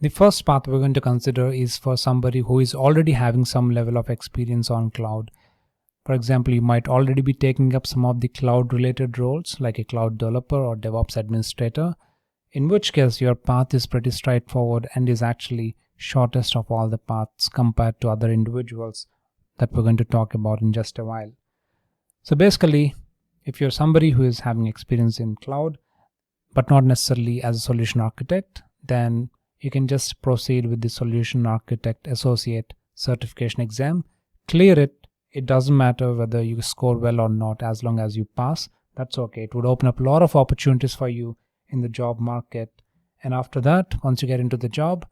The first path we're going to consider is for somebody who is already having some level of experience on cloud. For example, you might already be taking up some of the cloud related roles like a cloud developer or DevOps administrator, in which case your path is pretty straightforward and is actually shortest of all the paths compared to other individuals that we're going to talk about in just a while. So basically, if you're somebody who is having experience in cloud, but not necessarily as a solution architect, then you can just proceed with the Solution Architect Associate Certification exam. Clear it. It doesn't matter whether you score well or not, as long as you pass. That's okay. It would open up a lot of opportunities for you in the job market. And after that, once you get into the job,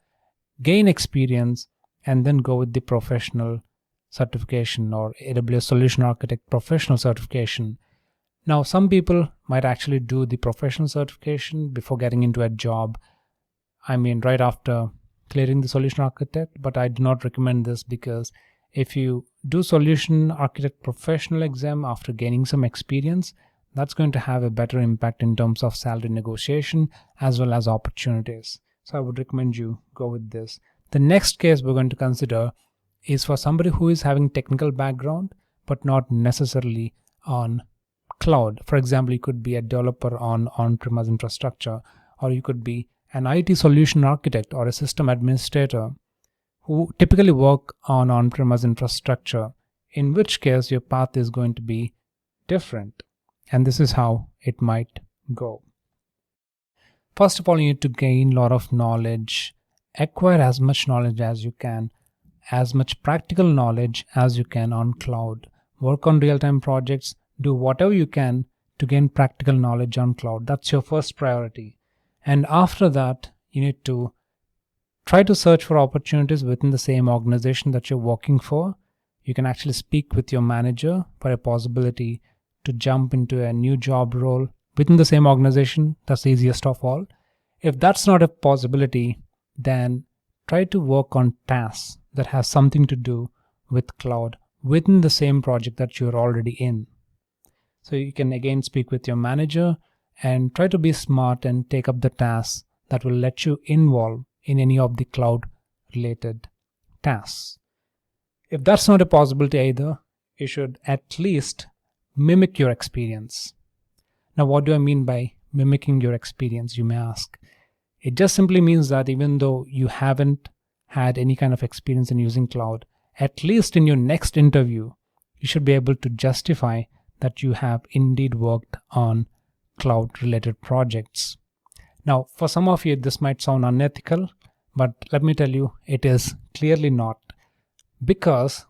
gain experience and then go with the professional certification or AWS Solution Architect Professional Certification. Now, some people might actually do the professional certification before getting into a job. I mean, right after clearing the solution architect, but I do not recommend this because if you do solution architect professional exam after gaining some experience, that's going to have a better impact in terms of salary negotiation as well as opportunities. So I would recommend you go with this. The next case we're going to consider is for somebody who is having technical background, but not necessarily on cloud. For example, you could be a developer on on-premise infrastructure, or you could be an IT solution architect or a system administrator who typically work on on-premise infrastructure, in which case your path is going to be different. And this is how it might go. First of all, you need to gain a lot of knowledge, acquire as much knowledge as you can, as much practical knowledge as you can on cloud. Work on real-time projects, do whatever you can to gain practical knowledge on cloud. That's your first priority. And after that, you need to try to search for opportunities within the same organization that you're working for. You can actually speak with your manager for a possibility to jump into a new job role within the same organization. That's the easiest of all. If that's not a possibility, then try to work on tasks that has something to do with cloud within the same project that you're already in. So you can again speak with your manager and try to be smart and take up the tasks that will let you involve in any of the cloud related tasks. If that's not a possibility either, you should at least mimic your experience. Now, what do I mean by mimicking your experience, you may ask? It just simply means that even though you haven't had any kind of experience in using cloud, at least in your next interview, you should be able to justify that you have indeed worked on cloud-related projects. Now, for some of you, this might sound unethical, but let me tell you, it is clearly not, because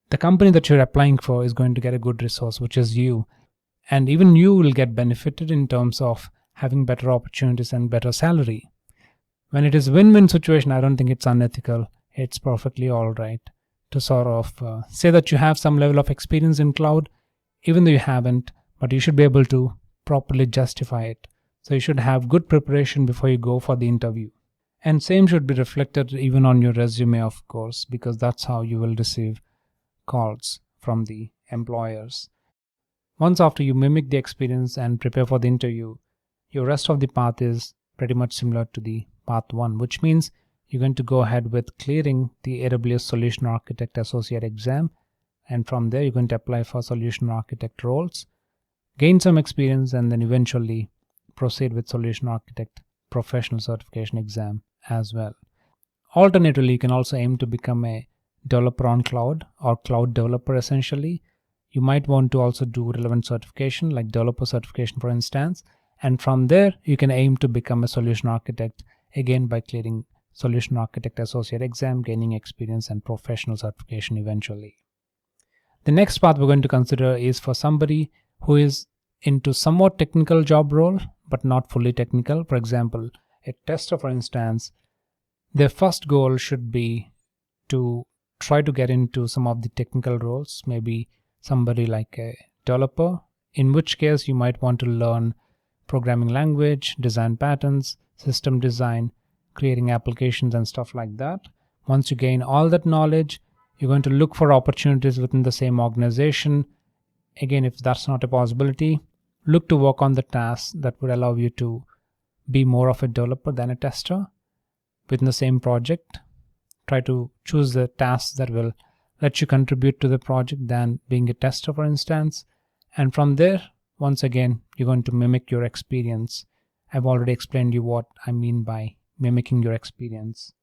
the company that you're applying for is going to get a good resource, which is you. And even you will get benefited in terms of having better opportunities and better salary. When it is a win-win situation, I don't think it's unethical. It's perfectly all right to sort of say that you have some level of experience in cloud, even though you haven't, but you should be able to properly justify it. So you should have good preparation before you go for the interview. And same should be reflected even on your resume, of course, because that's how you will receive calls from the employers. Once after you mimic the experience and prepare for the interview, your rest of the path is pretty much similar to the path 1, which means you're going to go ahead with clearing the AWS Solution Architect Associate exam. And from there, you're going to apply for solution architect roles, gain some experience, and then eventually proceed with solution architect professional certification exam as well. Alternatively, you can also aim to become a developer on cloud or cloud developer essentially. You might want to also do relevant certification like developer certification, for instance. And from there, you can aim to become a solution architect again by clearing solution architect associate exam, gaining experience and professional certification eventually. The next path we're going to consider is for somebody who is into somewhat technical job role, but not fully technical. For example, a tester, for instance, their first goal should be to try to get into some of the technical roles, maybe somebody like a developer, in which case you might want to learn programming language, design patterns, system design, creating applications and stuff like that. Once you gain all that knowledge, you're going to look for opportunities within the same organization. Again, if that's not a possibility, look to work on the tasks that would allow you to be more of a developer than a tester. within the same project. Try to choose the tasks that will let you contribute to the project than being a tester, for instance. And from there, once again, you're going to mimic your experience. I've already explained you what I mean by mimicking your experience.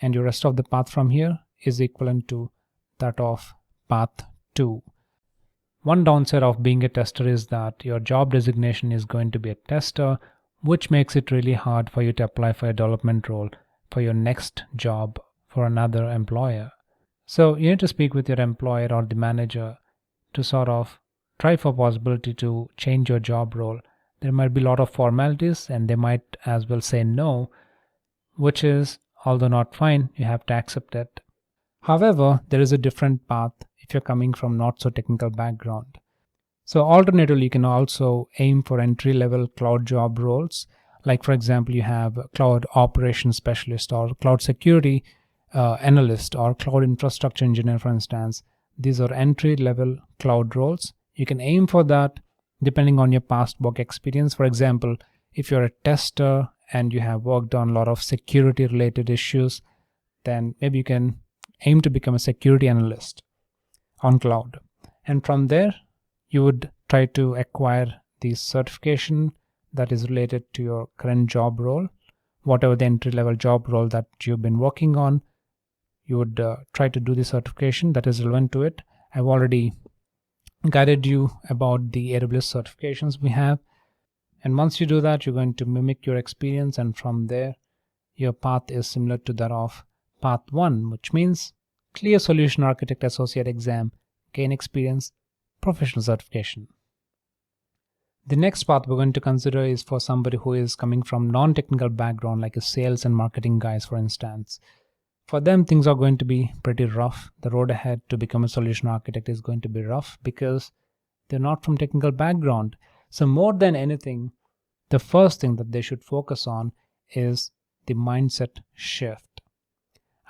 And your rest of the path from here is equivalent to that of path 2. One downside of being a tester is that your job designation is going to be a tester, which makes it really hard for you to apply for a development role for your next job for another employer. So you need to speak with your employer or the manager to sort of try for possibility to change your job role. There might be a lot of formalities and they might as well say no, which is, although not fine, you have to accept it. However, there is a different path if you're coming from not so technical background. So alternatively, you can also aim for entry-level cloud job roles. Like for example, you have cloud operations specialist or cloud security analyst or cloud infrastructure engineer, for instance. These are entry-level cloud roles. You can aim for that depending on your past work experience. For example, if you're a tester and you have worked on a lot of security-related issues, then maybe you can aim to become a security analyst on cloud. And from there, you would try to acquire the certification that is related to your current job role. Whatever the entry-level job role that you've been working on, you would try to do the certification that is relevant to it. I've already guided you about the AWS certifications we have. And once you do that, you're going to mimic your experience, and from there, your path is similar to that of path 1, which means clear Solution Architect Associate exam, gain experience, professional certification. The next path we're going to consider is for somebody who is coming from non-technical background, like a sales and marketing guys, for instance. For them, things are going to be pretty rough. The road ahead to become a solution architect is going to be rough because they're not from technical background. So more than anything, the first thing that they should focus on is the mindset shift.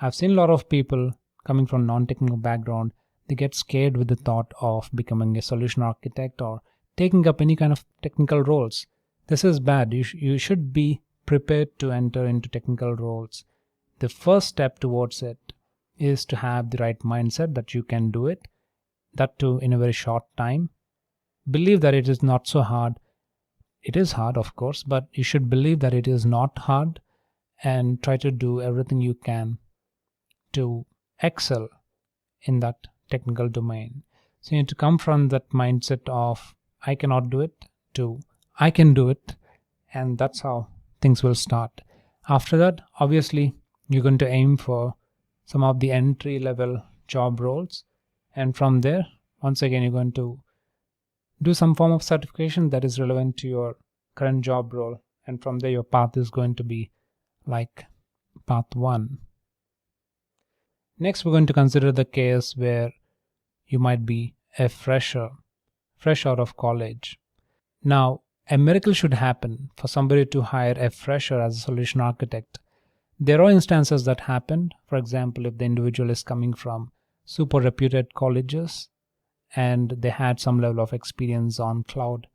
I've seen a lot of people coming from non-technical background. They get scared with the thought of becoming a solution architect or taking up any kind of technical roles. This is bad. You should be prepared to enter into technical roles. The first step towards it is to have the right mindset that you can do it, that too in a very short time. Believe that it is not so hard. It is hard, of course, but you should believe that it is not hard and try to do everything you can to excel in that technical domain. So you need to come from that mindset of I cannot do it to I can do it, and that's how things will start. After that, obviously, you're going to aim for some of the entry-level job roles, and from there, once again, you're going to do some form of certification that is relevant to your current job role, and from there, your path is going to be like path 1. Next, we're going to consider the case where you might be a fresh out of college. Now, a miracle should happen for somebody to hire a fresher as a solution architect. There are instances that happen. For example, if the individual is coming from super reputed colleges and they had some level of experience on cloud,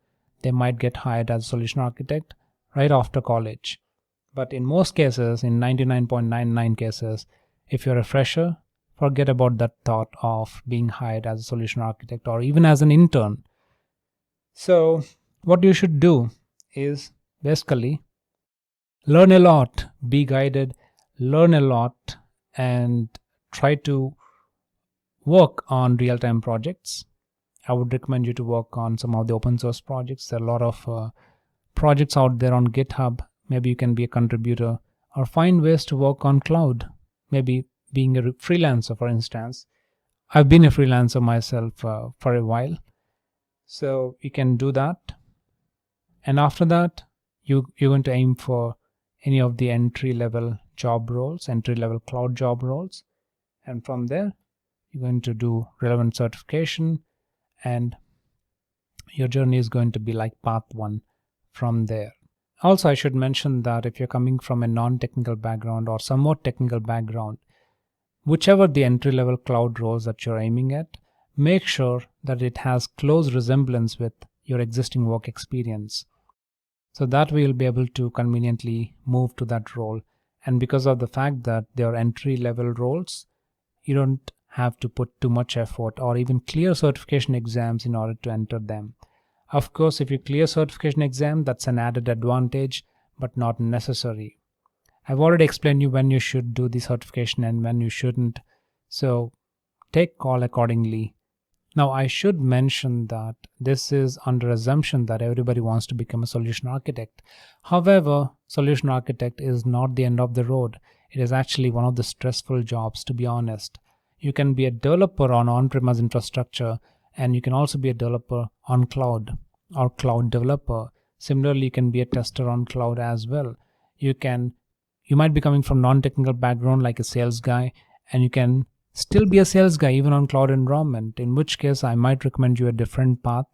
they might get hired as a solution architect right after college. But in most cases, in 99.99 cases, if you're a fresher, forget about that thought of being hired as a solution architect or even as an intern. So what you should do is basically learn a lot, be guided, learn a lot, and try to work on real-time projects. I would recommend you to work on some of the open source projects. There are a lot of projects out there on GitHub. Maybe you can be a contributor or find ways to work on cloud. Maybe being a freelancer, for instance. I've been a freelancer myself for a while. So you can do that. And after that, you're going to aim for any of the entry-level job roles, entry-level cloud job roles. And from there, you're going to do relevant certification, and your journey is going to be like path 1 from there. Also, I should mention that if you're coming from a non-technical background or somewhat technical background, whichever the entry-level cloud roles that you're aiming at, make sure that it has close resemblance with your existing work experience. So that way you'll be able to conveniently move to that role And because of the fact that they are entry level roles, you don't have to put too much effort or even clear certification exams in order to enter them. Of course, if you clear certification exam, that's an added advantage, but not necessary. I've already explained you when you should do the certification and when you shouldn't. So take call accordingly. Now, I should mention that this is under assumption that everybody wants to become a solution architect. However, solution architect is not the end of the road. It is actually one of the stressful jobs, to be honest. You can be a developer on on-premise infrastructure, and you can also be a developer on cloud or cloud developer. Similarly, you can be a tester on cloud as well. You might be coming from non-technical background like a sales guy, and you can still be a sales guy even on cloud environment, in which case I might recommend you a different path.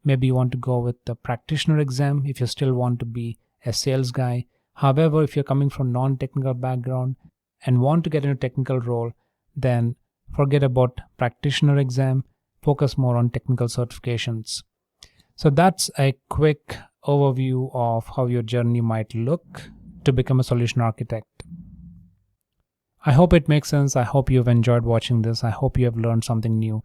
Maybe you want to go with the practitioner exam if you still want to be a sales guy. However, if you're coming from non-technical background and want to get into a technical role, then forget about practitioner exam, focus more on technical certifications. So that's a quick overview of how your journey might look to become a solution architect. I hope it makes sense. I hope you've enjoyed watching this. I hope you have learned something new.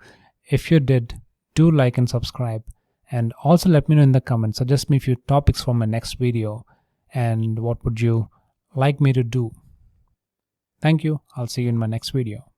If you did, do like and subscribe. And also let me know in the comments. Suggest me a few topics for my next video. And what would you like me to do? Thank you. I'll see you in my next video.